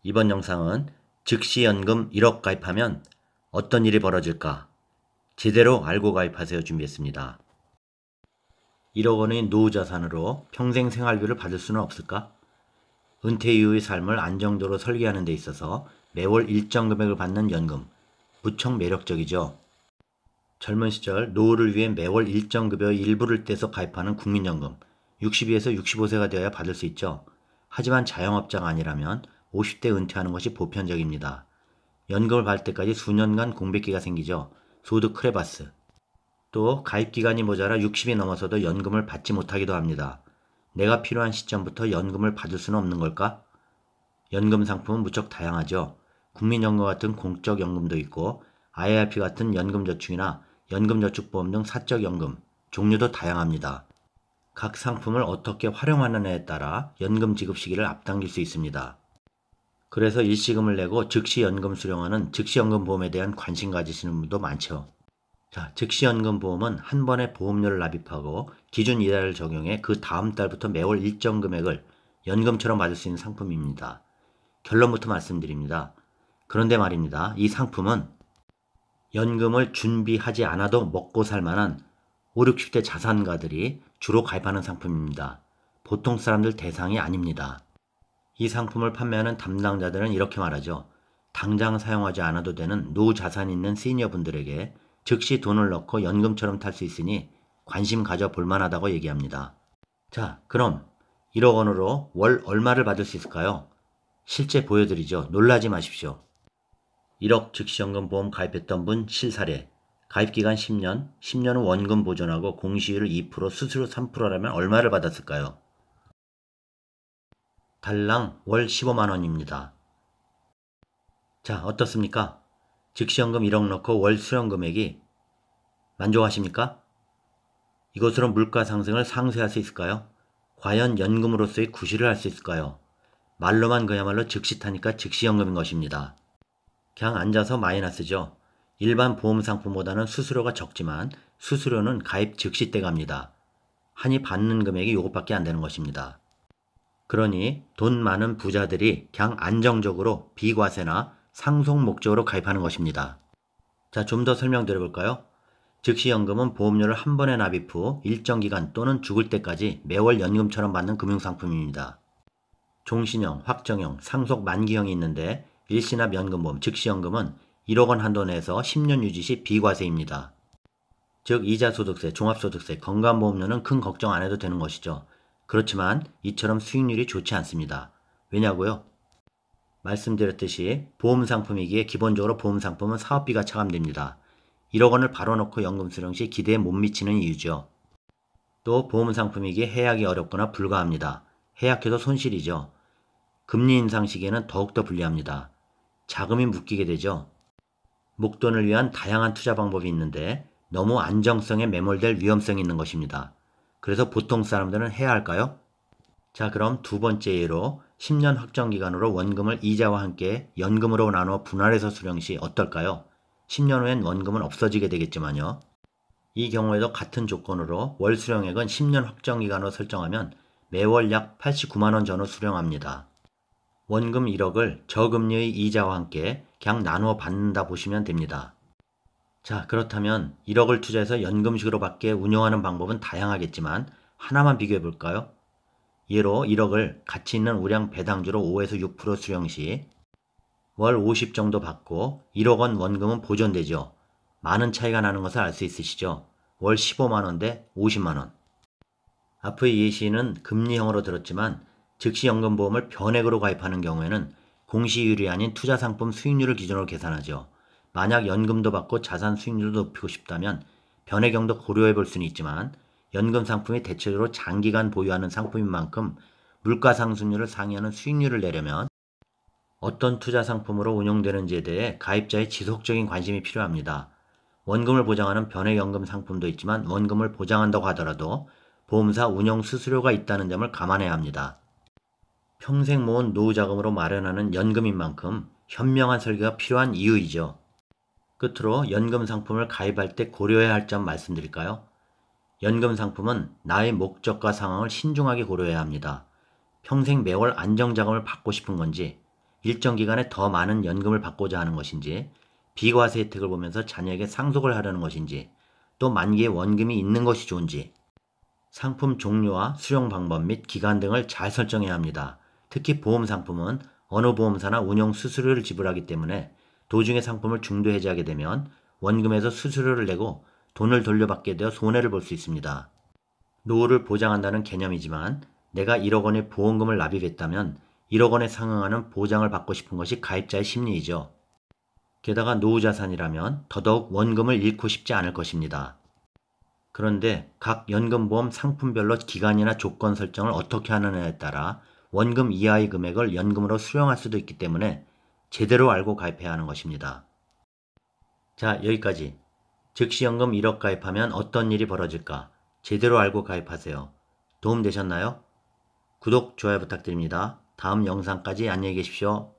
이번 영상은 즉시연금 1억 가입하면 어떤 일이 벌어질까? 제대로 알고 가입하세요 준비했습니다. 1억 원의 노후자산으로 평생 생활비를 받을 수는 없을까? 은퇴 이후의 삶을 안정적으로 설계하는 데 있어서 매월 일정 금액을 받는 연금, 무척 매력적이죠. 젊은 시절 노후를 위해 매월 일정 급여의 일부를 떼서 가입하는 국민연금, 62에서 65세가 되어야 받을 수 있죠. 하지만 자영업자가 아니라면 50대 은퇴하는 것이 보편적입니다. 연금을 받을 때까지 수년간 공백기가 생기죠. 소득 크레바스. 또 가입기간이 모자라 60이 넘어서도 연금을 받지 못하기도 합니다. 내가 필요한 시점부터 연금을 받을 수는 없는 걸까? 연금 상품은 무척 다양하죠. 국민연금 같은 공적연금도 있고 IRP 같은 연금저축이나 연금저축보험 등 사적연금, 종류도 다양합니다. 각 상품을 어떻게 활용하느냐에 따라 연금 지급 시기를 앞당길 수 있습니다. 그래서 일시금을 내고 즉시연금 수령하는 즉시연금보험에 대한 관심 가지시는 분도 많죠. 자, 즉시연금보험은 한 번에 보험료를 납입하고 기준 이자를 적용해 그 다음 달부터 매월 일정 금액을 연금처럼 받을 수 있는 상품입니다. 결론부터 말씀드립니다. 그런데 말입니다. 이 상품은 연금을 준비하지 않아도 먹고 살 만한 5, 60대 자산가들이 주로 가입하는 상품입니다. 보통 사람들 대상이 아닙니다. 이 상품을 판매하는 담당자들은 이렇게 말하죠. 당장 사용하지 않아도 되는 노후 자산이 있는 시니어분들에게 즉시 돈을 넣고 연금처럼 탈 수 있으니 관심 가져볼 만하다고 얘기합니다. 자, 그럼 1억 원으로 월 얼마를 받을 수 있을까요? 실제 보여드리죠. 놀라지 마십시오. 1억 즉시연금 보험 가입했던 분 실사례. 가입기간 10년, 10년 후 원금 보존하고 공시율 2%, 수수료 3%라면 얼마를 받았을까요? 달랑 월 15만원입니다. 자, 어떻습니까? 즉시연금 1억 넣고 월 수령 금액이 만족하십니까? 이것으로 물가 상승을 상쇄할 수 있을까요? 과연 연금으로서의 구실을 할 수 있을까요? 말로만 그야말로 즉시 타니까 즉시연금인 것입니다. 그냥 앉아서 마이너스죠. 일반 보험 상품보다는 수수료가 적지만 수수료는 가입 즉시 때 갑니다. 하니 받는 금액이 이것밖에 안 되는 것입니다. 그러니 돈 많은 부자들이 그냥 안정적으로 비과세나 상속 목적으로 가입하는 것입니다. 자, 좀 더 설명드려 볼까요? 즉시연금은 보험료를 한 번에 납입 후 일정 기간 또는 죽을 때까지 매월 연금처럼 받는 금융상품입니다. 종신형, 확정형, 상속 만기형이 있는데 일시납 연금보험, 즉시연금은 1억 원 한도 내에서 10년 유지 시 비과세입니다. 즉 이자소득세, 종합소득세, 건강보험료는 큰 걱정 안 해도 되는 것이죠. 그렇지만 이처럼 수익률이 좋지 않습니다. 왜냐고요? 말씀드렸듯이 보험상품이기에 기본적으로 보험상품은 사업비가 차감됩니다. 1억 원을 바로 넣고 연금 수령 시 기대에 못 미치는 이유죠. 또 보험상품이기에 해약이 어렵거나 불가합니다. 해약해도 손실이죠. 금리 인상 시기에는 더욱더 불리합니다. 자금이 묶이게 되죠. 목돈을 위한 다양한 투자 방법이 있는데 너무 안정성에 매몰될 위험성이 있는 것입니다. 그래서 보통 사람들은 해야 할까요? 자, 그럼 두 번째 예로 10년 확정기간으로 원금을 이자와 함께 연금으로 나눠 분할해서 수령 시 어떨까요? 10년 후엔 원금은 없어지게 되겠지만요. 이 경우에도 같은 조건으로 월 수령액은 10년 확정기간으로 설정하면 매월 약 89만원 전후 수령합니다. 원금 1억을 저금리의 이자와 함께 그냥 나누어 받는다 보시면 됩니다. 자, 그렇다면 1억을 투자해서 연금식으로 밖에 운용하는 방법은 다양하겠지만 하나만 비교해 볼까요? 예로 1억을 가치 있는 우량 배당주로 5에서 6% 수령 시 월 50 정도 받고 1억 원 원금은 보존되죠. 많은 차이가 나는 것을 알 수 있으시죠? 월 15만원 대 50만원. 앞의 예시는 금리형으로 들었지만 즉시연금보험을 변액으로 가입하는 경우에는 공시율이 아닌 투자상품 수익률을 기준으로 계산하죠. 만약 연금도 받고 자산 수익률을 높이고 싶다면 변액형도 고려해 볼 수는 있지만 연금 상품이 대체적으로 장기간 보유하는 상품인 만큼 물가 상승률을 상회하는 수익률을 내려면 어떤 투자 상품으로 운용되는지에 대해 가입자의 지속적인 관심이 필요합니다. 원금을 보장하는 변액연금 상품도 있지만 원금을 보장한다고 하더라도 보험사 운영 수수료가 있다는 점을 감안해야 합니다. 평생 모은 노후자금으로 마련하는 연금인 만큼 현명한 설계가 필요한 이유이죠. 끝으로 연금 상품을 가입할 때 고려해야 할 점 말씀드릴까요? 연금 상품은 나의 목적과 상황을 신중하게 고려해야 합니다. 평생 매월 안정자금을 받고 싶은 건지, 일정 기간에 더 많은 연금을 받고자 하는 것인지, 비과세 혜택을 보면서 자녀에게 상속을 하려는 것인지, 또 만기에 원금이 있는 것이 좋은지, 상품 종류와 수령 방법 및 기간 등을 잘 설정해야 합니다. 특히 보험 상품은 어느 보험사나 운용 수수료를 지불하기 때문에 도중에 상품을 중도 해지하게 되면 원금에서 수수료를 내고 돈을 돌려받게 되어 손해를 볼 수 있습니다. 노후를 보장한다는 개념이지만 내가 1억 원의 보험금을 납입했다면 1억 원에 상응하는 보장을 받고 싶은 것이 가입자의 심리이죠. 게다가 노후자산이라면 더더욱 원금을 잃고 싶지 않을 것입니다. 그런데 각 연금보험 상품별로 기간이나 조건 설정을 어떻게 하느냐에 따라 원금 이하의 금액을 연금으로 수령할 수도 있기 때문에 제대로 알고 가입해야 하는 것입니다. 자, 여기까지. 즉시연금 1억 가입하면 어떤 일이 벌어질까? 제대로 알고 가입하세요. 도움 되셨나요? 구독, 좋아요 부탁드립니다. 다음 영상까지 안녕히 계십시오.